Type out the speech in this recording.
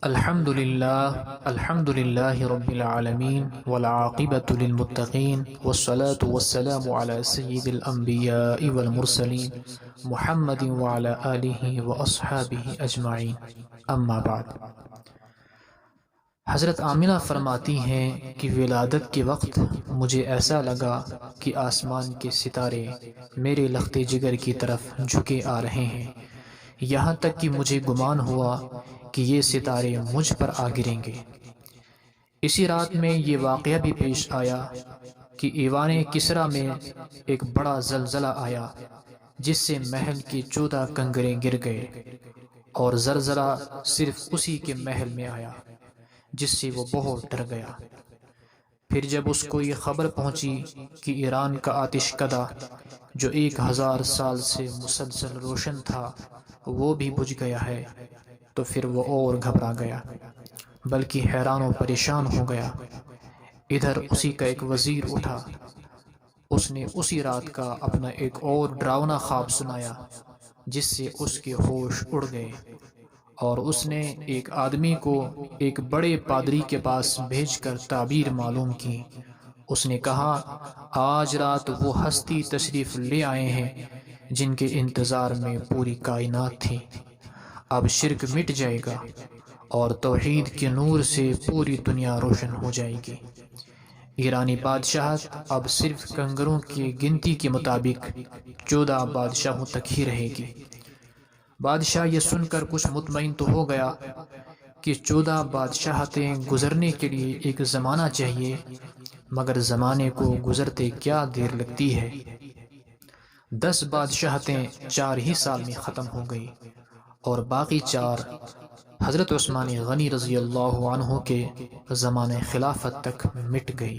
الحمد للہ رب العالمین والعاقبۃ للمتقین والصلاة والسلام علی سید الانبیاء والمرسلین محمد وعلی آلہ واصحابہ اجمعین، اما بعد۔ حضرت آمنہ فرماتی ہیں کہ ولادت کے وقت مجھے ایسا لگا کہ آسمان کے ستارے میرے لخت جگر کی طرف جھکے آ رہے ہیں، یہاں تک کہ مجھے گمان ہوا کہ یہ ستارے مجھ پر آ گریں گے۔ اسی رات میں یہ واقعہ بھی پیش آیا کہ ایوان کسریٰ میں ایک بڑا زلزلہ آیا جس سے محل کی 14 کنگریں گر گئے، اور زلزلہ صرف اسی کے محل میں آیا جس سے وہ بہت ڈر گیا۔ پھر جب اس کو یہ خبر پہنچی کہ ایران کا آتش کدہ جو 1000 سال سے مسلسل روشن تھا وہ بھی بجھ گیا ہے، تو پھر وہ اور گھبرا گیا، بلکہ حیران و پریشان ہو گیا۔ ادھر اسی کا ایک وزیر اٹھا، اس نے اسی رات کا اپنا ایک اور ڈراؤنا خواب سنایا جس سے اس کے ہوش اڑ گئے، اور اس نے ایک آدمی کو ایک بڑے پادری کے پاس بھیج کر تعبیر معلوم کی۔ اس نے کہا، آج رات وہ ہستی تشریف لے آئے ہیں جن کے انتظار میں پوری کائنات تھی۔ اب شرک مٹ جائے گا اور توحید کے نور سے پوری دنیا روشن ہو جائے گی۔ ایرانی بادشاہت اب صرف کنگروں کی گنتی کے مطابق 14 بادشاہوں تک ہی رہے گی۔ بادشاہ یہ سن کر کچھ مطمئن تو ہو گیا کہ 14 بادشاہتیں گزرنے کے لیے ایک زمانہ چاہیے، مگر زمانے کو گزرتے کیا دیر لگتی ہے۔ 10 بادشاہتیں 4 ہی سال میں ختم ہو گئی، اور باقی 4 حضرت عثمان غنی رضی اللہ عنہ کے زمانے خلافت تک مٹ گئی۔